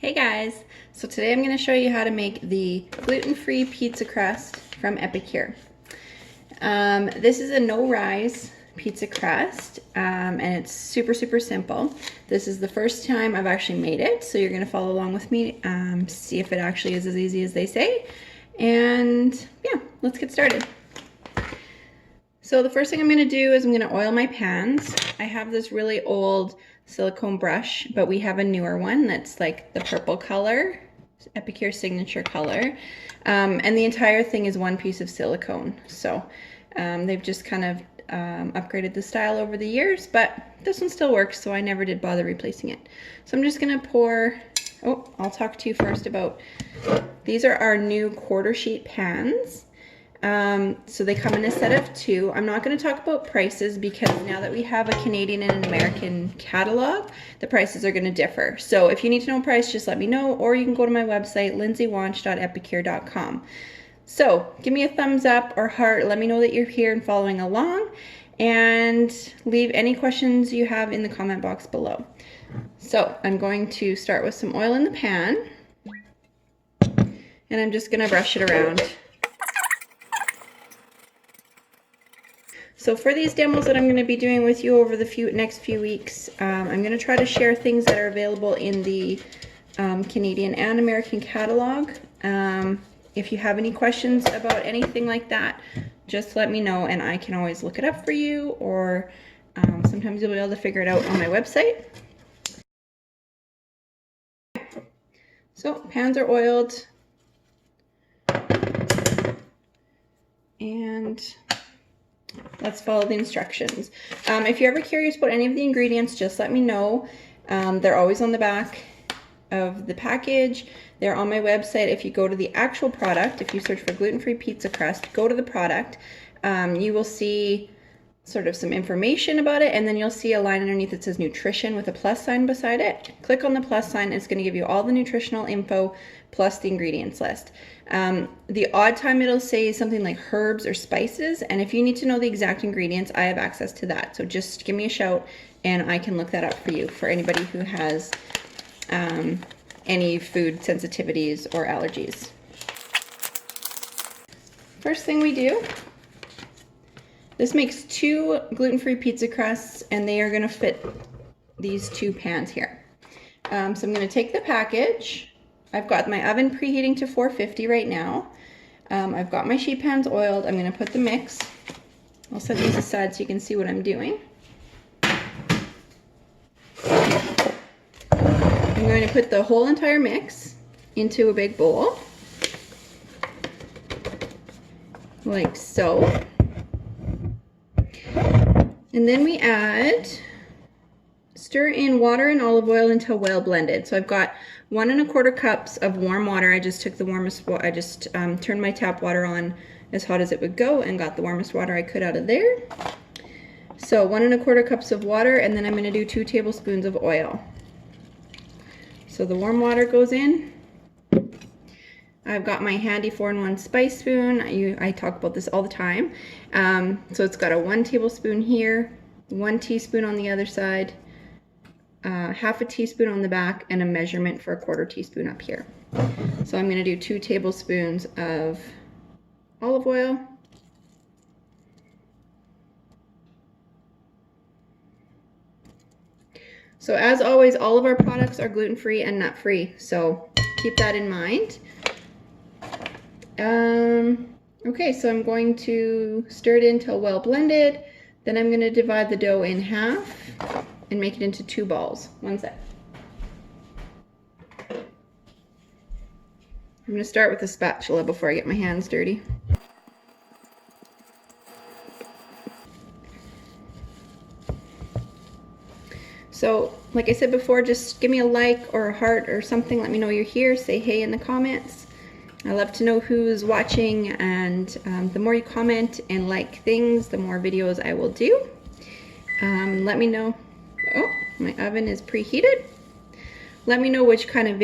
Hey guys, so today I'm going to show you how to make the gluten-free pizza crust from Epicure. This is a no-rise pizza crust and it's super simple. This is the first time I've actually made it, so you're going to follow along with me, see if it actually is as easy as they say, and yeah, let's get started. So the first thing I'm going to do is I'm going to oil my pans. I have this really old silicone brush, but we have a newer one that's like the purple color, Epicure signature color, and the entire thing is one piece of silicone. So they've just kind of upgraded the style over the years, but this one still works, so I never did bother replacing it. So I'm just going to pour, I'll talk to you first about, these are our new quarter sheet pans. So they come in a set of 2. I'm not going to talk about prices because now that we have a Canadian and an American catalog, the prices are going to differ. So if you need to know price, just let me know, or you can go to my website, lindsaywanch.epicure.com. So give me a thumbs up or heart. Let me know that you're here and following along, and leave any questions you have in the comment box below. So I'm going to start with some oil in the pan, and I'm just going to brush it around. So for these demos that I'm going to be doing with you over the next few weeks, I'm going to try to share things that are available in the Canadian and American catalog. If you have any questions about anything like that, just let me know and I can always look it up for you, or sometimes you'll be able to figure it out on my website. So pans are oiled, and let's follow the instructions. If you're ever curious about any of the ingredients, just let me know. They're always on the back of the package. They're on my website. If you go to the actual product, if you search for gluten-free pizza crust, go to the product, you will see sort of some information about it, and then you'll see a line underneath that says nutrition with a plus sign beside it. Click on the plus sign. It's going to give you all the nutritional info plus the ingredients list. The odd time it'll say something like herbs or spices, and if you need to know the exact ingredients, I have access to that. So just give me a shout and I can look that up for you, for anybody who has any food sensitivities or allergies. First thing we do, this makes 2 gluten-free pizza crusts, and they are going to fit these 2 pans here. So I'm going to take the package. I've got my oven preheating to 450 right now. I've got my sheet pans oiled. I'm going to put the mix. I'll set these aside so you can see what I'm doing. I'm going to put the whole entire mix into a big bowl, like so. And then we stir in water and olive oil until well blended. So I've got 1 1/4 cups of warm water. I just took the warmest water. I just turned my tap water on as hot as it would go and got the warmest water I could out of there. So 1 1/4 cups of water, and then I'm going to do 2 tablespoons of oil. So the warm water goes in. I've got my handy 4-in-1 spice spoon. I talk about this all the time. So it's got a 1 tablespoon here, 1 teaspoon on the other side, half a teaspoon on the back, and a measurement for a 1/4 teaspoon up here. So I'm going to do 2 tablespoons of olive oil. So as always, all of our products are gluten-free and nut-free, so keep that in mind. Okay, so I'm going to stir it until well blended. Then I'm going to divide the dough in half and make it into 2 balls. One sec. I'm going to start with a spatula before I get my hands dirty. So, like I said before, just give me a like or a heart or something. Let me know you're here. Say hey in the comments. I love to know who's watching, and the more you comment and like things, the more videos I will do. Let me know. Oh, my oven is preheated. Let me know which kind of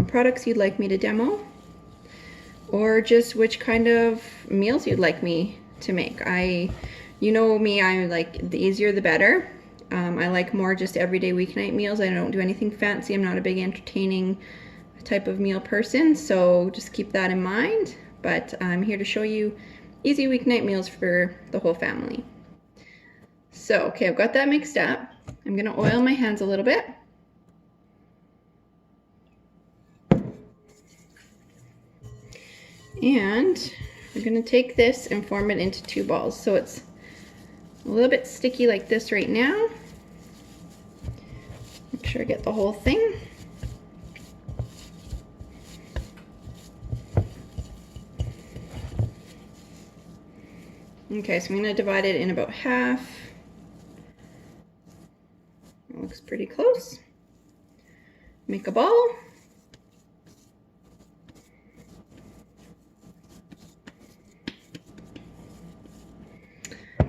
products you'd like me to demo, or just which kind of meals you'd like me to make. You know me, I like the easier the better. I like more just everyday weeknight meals. I don't do anything fancy. I'm not a big entertaining type of meal person, so just keep that in mind. But I'm here to show you easy weeknight meals for the whole family. So, okay, I've got that mixed up. I'm gonna oil my hands a little bit. And we're gonna take this and form it into 2 balls. So it's a little bit sticky like this right now. Make sure I get the whole thing. Okay, so I'm gonna divide it in about half. It looks pretty close. Make a ball.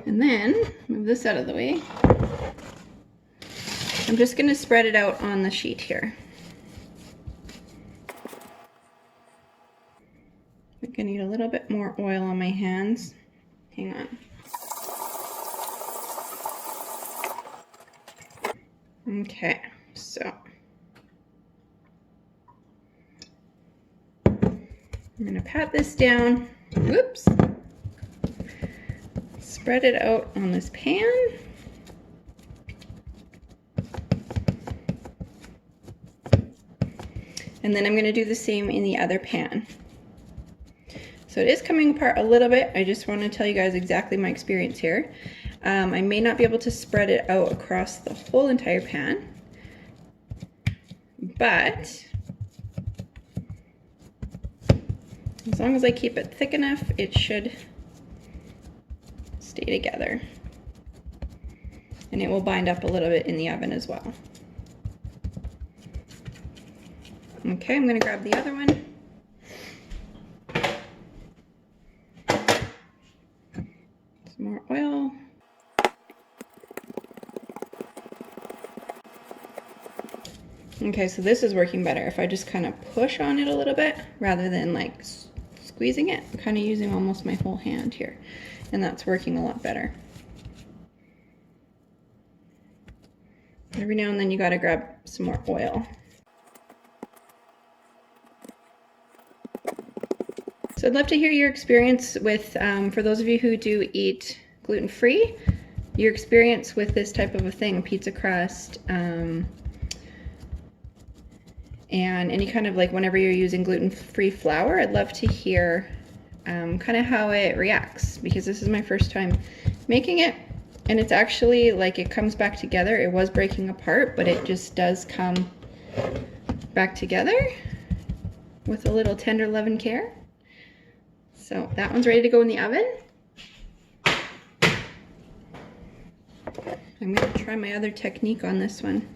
And then move this out of the way. I'm just gonna spread it out on the sheet here. I think I need a little bit more oil on my hands. Hang on. Okay, so I'm gonna pat this down. Whoops. Spread it out on this pan. And then I'm gonna do the same in the other pan. So it is coming apart a little bit. I just want to tell you guys exactly my experience here. I may not be able to spread it out across the whole entire pan, but as long as I keep it thick enough, it should stay together. And it will bind up a little bit in the oven as well. Okay, I'm gonna grab the other one. Some more oil. Okay, so this is working better. If I just kind of push on it a little bit rather than like squeezing it, I'm kind of using almost my whole hand here, and that's working a lot better. Every now and then you got to grab some more oil. So I'd love to hear your experience with, for those of you who do eat gluten-free, your experience with this type of a thing, pizza crust, and any kind of like whenever you're using gluten-free flour. I'd love to hear kind of how it reacts, because this is my first time making it, and it's actually like it comes back together. It was breaking apart, but it just does come back together with a little tender love and care. So that one's ready to go in the oven. I'm going to try my other technique on this one.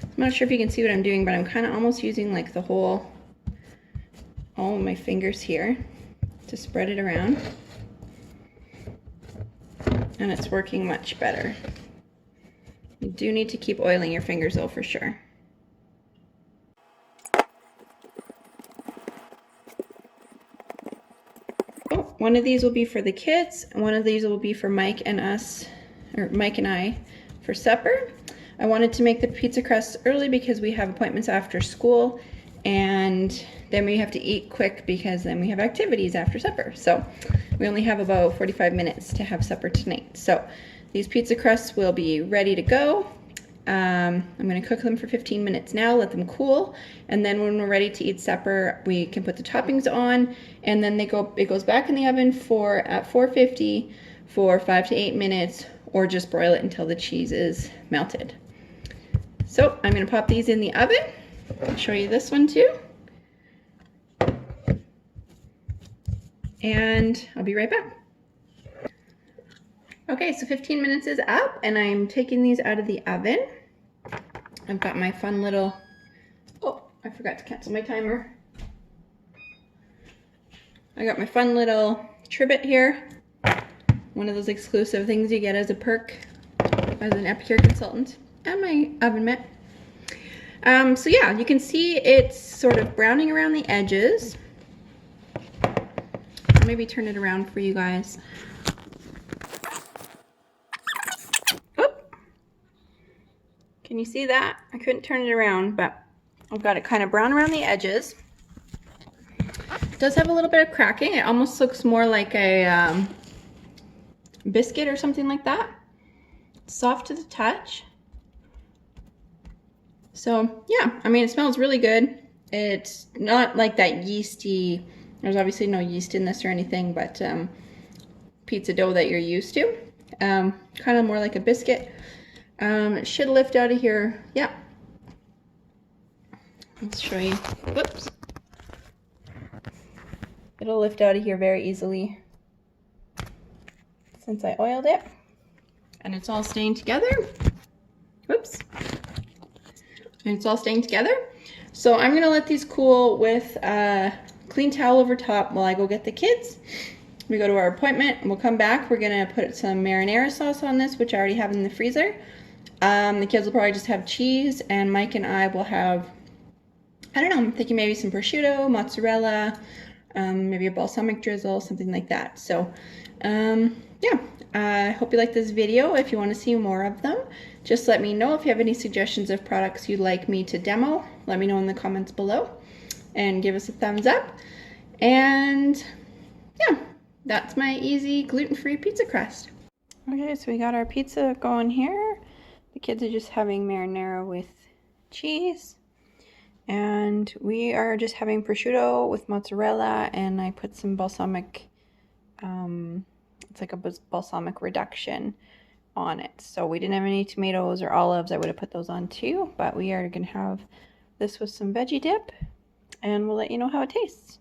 I'm not sure if you can see what I'm doing, but I'm kind of almost using like the whole, all of my fingers here to spread it around. And it's working much better. You do need to keep oiling your fingers though, for sure. Oh, one of these will be for the kids, and one of these will be for Mike and us, or Mike and I, for supper. I wanted to make the pizza crust early because we have appointments after school, and then we have to eat quick because then we have activities after supper. So we only have about 45 minutes to have supper tonight. So these pizza crusts will be ready to go. I'm going to cook them for 15 minutes now, let them cool, and then when we're ready to eat supper, we can put the toppings on, and then it goes back in the oven at 450 for 5 to 8 minutes, or just broil it until the cheese is melted. So I'm going to pop these in the oven. I'll show you this one too. And I'll be right back. Okay, so 15 minutes is up, and I'm taking these out of the oven. I've got my fun little, oh, I forgot to cancel my timer. I got my fun little trivet here. One of those exclusive things you get as a perk as an Epicure consultant, and my oven mitt. So yeah, you can see it's sort of browning around the edges. I'll maybe turn it around for you guys. Can you see that? I couldn't turn it around, but I've got it kind of brown around the edges. It does have a little bit of cracking. It almost looks more like a biscuit or something like that. Soft to the touch. So yeah, I mean, it smells really good. It's not like that yeasty, there's obviously no yeast in this or anything, but pizza dough that you're used to. Kind of more like a biscuit. It should lift out of here. Yeah. Let's show you. Whoops. It'll lift out of here very easily since I oiled it. And it's all staying together. Whoops. And it's all staying together. So I'm gonna let these cool with a clean towel over top while I go get the kids. We go to our appointment and we'll come back. We're gonna put some marinara sauce on this, which I already have in the freezer. The kids will probably just have cheese, and Mike and I will have, I don't know, I'm thinking maybe some prosciutto, mozzarella, maybe a balsamic drizzle, something like that. So yeah, I hope you like this video. If you want to see more of them, just let me know. If you have any suggestions of products you'd like me to demo, let me know in the comments below and give us a thumbs up. And yeah, that's my easy gluten-free pizza crust. Okay, so we got our pizza going here. The kids are just having marinara with cheese. And we are just having prosciutto with mozzarella, and I put some balsamic, it's like a balsamic reduction on it. So we didn't have any tomatoes or olives. I would have put those on too, but we are going to have this with some veggie dip, and we'll let you know how it tastes.